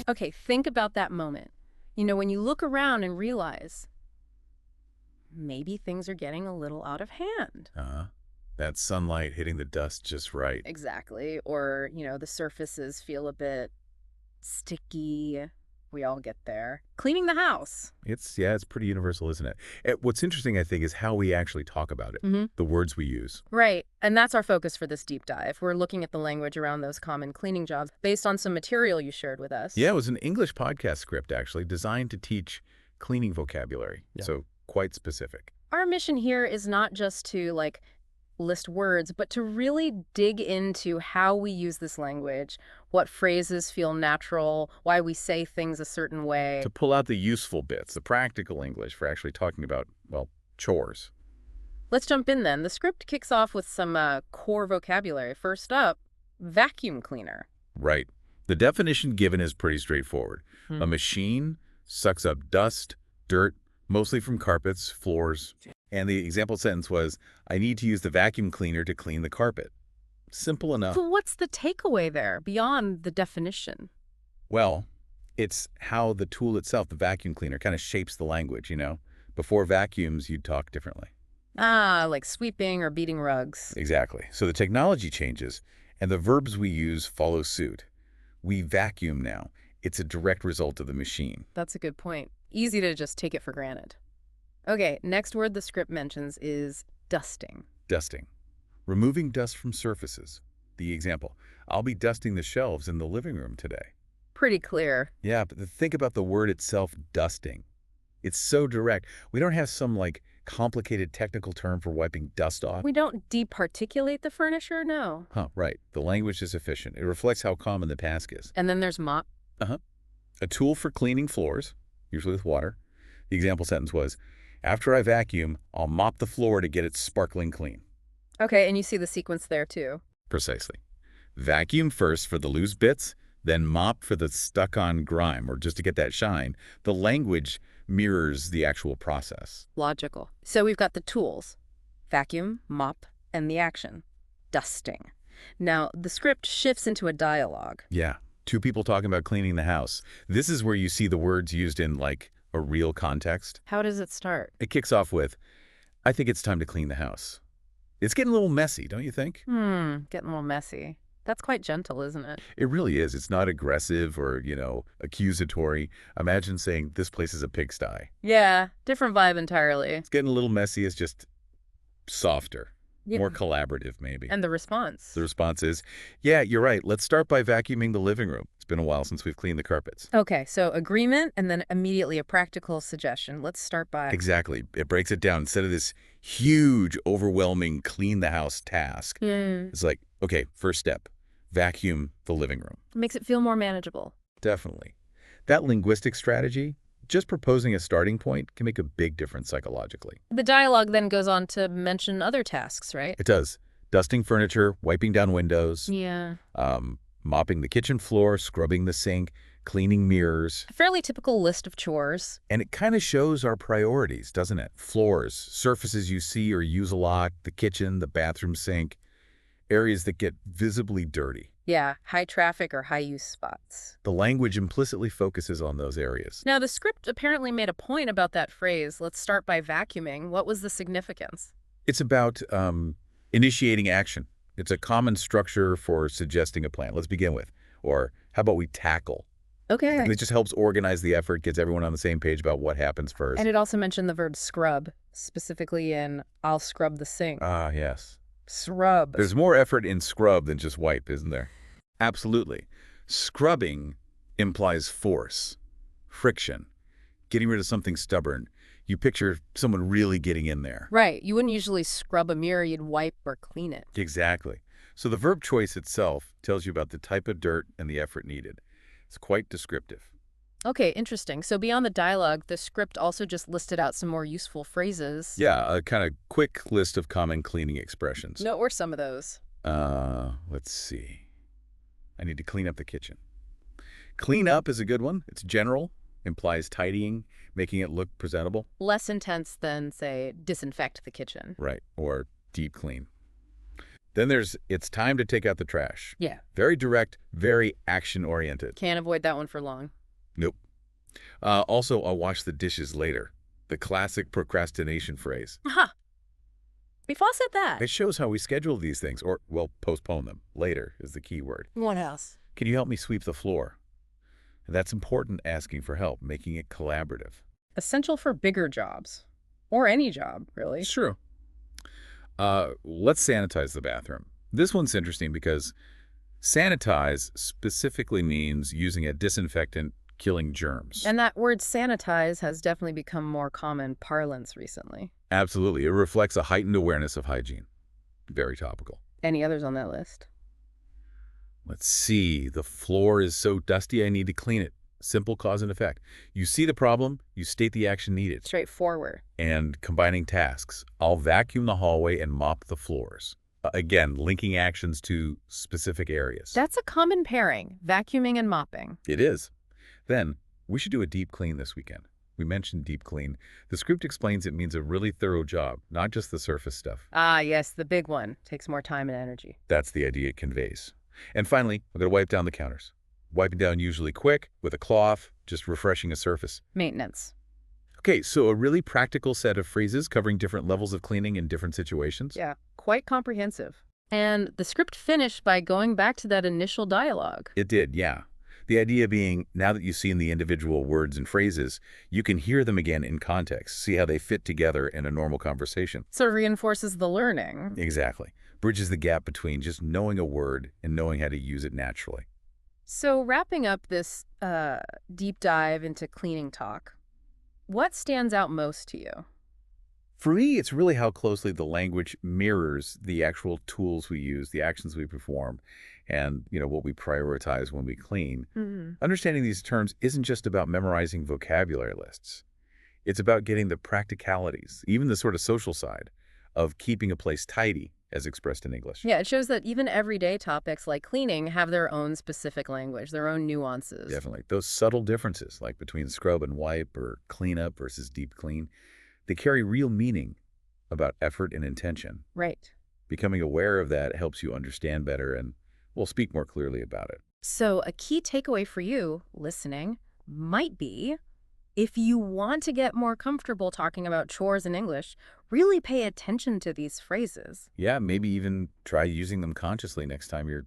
Okay, think about that moment. When you look around and realize maybe things are getting a little out of hand. Uh-huh. That sunlight hitting the dust just right. Exactly. Or, the surfaces feel a bit sticky. We all get there. Cleaning the house. It's pretty universal, isn't it? What's interesting, I think, is how we actually talk about it, Hmm. the words we use. Right. And that's our focus for this deep dive. We're looking at the language around those common cleaning jobs based on some material you shared with Yeah, us. it was an English podcast script, actually, designed to teach cleaning vocabulary. Yeah. So quite specific. Our mission here is not just to, list words, but to really dig into how we use this language, what phrases feel natural, why we say things a certain way. To pull out the useful bits, the practical English for actually talking about, well, chores. Let's jump in then. The script kicks off with some core vocabulary. First up, vacuum cleaner. Right. The definition given is pretty straightforward. Hmm. A machine sucks up dust, dirt, mostly from carpets, floors. And the example sentence was, I need to use the vacuum cleaner to clean the carpet. Simple enough. But what's the takeaway there beyond the definition? Well, it's how the tool itself, the vacuum cleaner, kind of shapes the language, Before vacuums, you'd talk differently. Like sweeping or beating rugs. Exactly. So the technology changes, and the verbs we use follow suit. We vacuum now. It's a direct result of the machine. That's a good point. Easy to just take it for granted. Okay, next word the script mentions is dusting. Dusting. Removing dust from surfaces. The example, I'll be dusting the shelves in the living room today. Pretty clear. Yeah, but think about the word itself, dusting. It's so direct. We don't have some, complicated technical term for wiping dust off. We don't departiculate the furniture, no. Right. The language is efficient. It reflects how common the task is. And then there's mop. A tool for cleaning floors, usually with water. The example sentence was, after I vacuum, I'll mop the floor to get it sparkling clean. Okay, and you see the sequence there too. Precisely. Vacuum first for the loose bits, then mop for the stuck-on grime, or just to get that shine. The language mirrors the actual process. Logical. So we've got the tools, vacuum, mop, and the action, dusting. Now, the script shifts into a dialogue. Yeah, two people talking about cleaning the house. This is where you see the words used in, a real context. How does it start? It kicks off with, I think it's time to clean the house. It's getting a little messy, don't you think? Getting a little messy. That's quite gentle, isn't it? It really is. It's not aggressive or, accusatory. Imagine saying, this place is a pigsty. Yeah, different vibe entirely. It's getting a little messy. It's just softer, Yeah. more collaborative, maybe. And the response. The response is, yeah, you're right. Let's start by vacuuming the living room. It's been a while since we've cleaned the carpets. Okay, so agreement and then immediately a practical suggestion. Let's start by... Exactly. It breaks it down. Instead of this huge, overwhelming clean the house task, it's like, okay, first step, vacuum the living room. Makes it feel more manageable. Definitely. That linguistic strategy, just proposing a starting point, can make a big difference psychologically. The dialogue then goes on to mention other tasks, right? It does. Dusting furniture, wiping down windows, Yeah. mopping the kitchen floor, scrubbing the sink, cleaning mirrors. A fairly typical list of chores. And it kind of shows our priorities, doesn't it? Floors, surfaces you see or use a lot, the kitchen, the bathroom sink, areas that get visibly dirty. Yeah, high traffic or high use spots. The language implicitly focuses on those areas. Now, the script apparently made a point about that phrase, let's start by vacuuming. What was the significance? It's about initiating action. It's a common structure for suggesting a plan. Let's begin with. Or how about we tackle? Okay. And it just helps organize the effort, gets everyone on the same page about what happens first. And it also mentioned the verb scrub, specifically in I'll scrub the sink. Ah, yes. Scrub. There's more effort in scrub than just wipe, isn't there? Absolutely. Scrubbing implies force, friction, getting rid of something stubborn. You picture someone really getting in there. Right. You wouldn't usually scrub a mirror, you'd wipe or clean it. Exactly. So the verb choice itself tells you about the type of dirt and the effort needed. It's quite descriptive. Okay, interesting. So beyond the dialogue, the script also just listed out some more useful phrases. Yeah, a kind of quick list of common cleaning expressions. What were some of those? Let's see. I need to clean up the kitchen. Clean up is a good one. It's general, implies tidying, making it look presentable. Less intense than, say, disinfect the kitchen. Right, or deep clean. Then there's, it's time to take out the trash. Yeah. Very direct, very action-oriented. Can't avoid that one for long. Nope. Also, I'll wash the dishes later. The classic procrastination phrase. Huh. We've all said that. It shows how we schedule these things, or, well, postpone them. Later is the key word. What else? Can you help me sweep the floor? That's important, asking for help, making it collaborative. Essential for bigger jobs. Or any job, really. It's true. Let's sanitize the bathroom. This one's interesting because sanitize specifically means using a disinfectant killing germs. And that word sanitize has definitely become more common parlance recently. Absolutely. It reflects a heightened awareness of hygiene. Very topical. Any others on that list? Let's see. The floor is so dusty, I need to clean it. Simple cause and effect. You see the problem, you state the action needed. Straightforward. And combining tasks. I'll vacuum the hallway and mop the floors. Again, linking actions to specific areas. That's a common pairing, vacuuming and mopping. It is. Then, we should do a deep clean this weekend. We mentioned deep clean. The script explains it means a really thorough job, not just the surface stuff. Ah, yes, the big one. Takes more time and energy. That's the idea it conveys. And finally, we're going to wipe down the counters. Wiping down usually quick, with a cloth, just refreshing a surface. Maintenance. Okay, so a really practical set of phrases covering different levels of cleaning in different situations. Yeah, quite comprehensive. And the script finished by going back to that initial dialogue. It did, yeah. The idea being, now that you've seen the individual words and phrases, you can hear them again in context, see how they fit together in a normal conversation. So it reinforces the learning. Exactly. Bridges the gap between just knowing a word and knowing how to use it naturally. So wrapping up this deep dive into cleaning talk, what stands out most to you? For me, it's really how closely the language mirrors the actual tools we use, the actions we perform, and what we prioritize when we clean. Understanding these terms isn't just about memorizing vocabulary lists. It's about getting the practicalities, even the sort of social side, of keeping a place tidy, as expressed in English. Yeah, it shows that even everyday topics like cleaning have their own specific language, their own nuances. Definitely. Those subtle differences, like between scrub and wipe or cleanup versus deep clean, they carry real meaning about effort and intention. Right. Becoming aware of that helps you understand better and will speak more clearly about it. So a key takeaway for you, listening, might be, if you want to get more comfortable talking about chores in English, really pay attention to these phrases. Yeah, maybe even try using them consciously next time you're,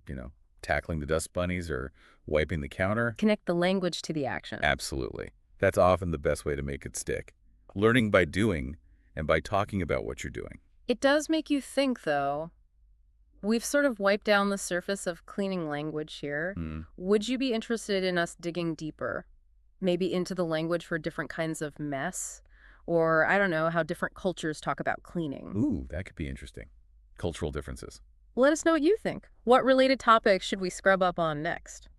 tackling the dust bunnies or wiping the counter. Connect the language to the action. Absolutely. That's often the best way to make it stick. Learning by doing and by talking about what you're doing. It does make you think, though. We've sort of wiped down the surface of cleaning language here. Would you be interested in us digging deeper? Maybe into the language for different kinds of mess? Or, I don't know, how different cultures talk about cleaning. Ooh, that could be interesting. Cultural differences. Let us know what you think. What related topics should we scrub up on next?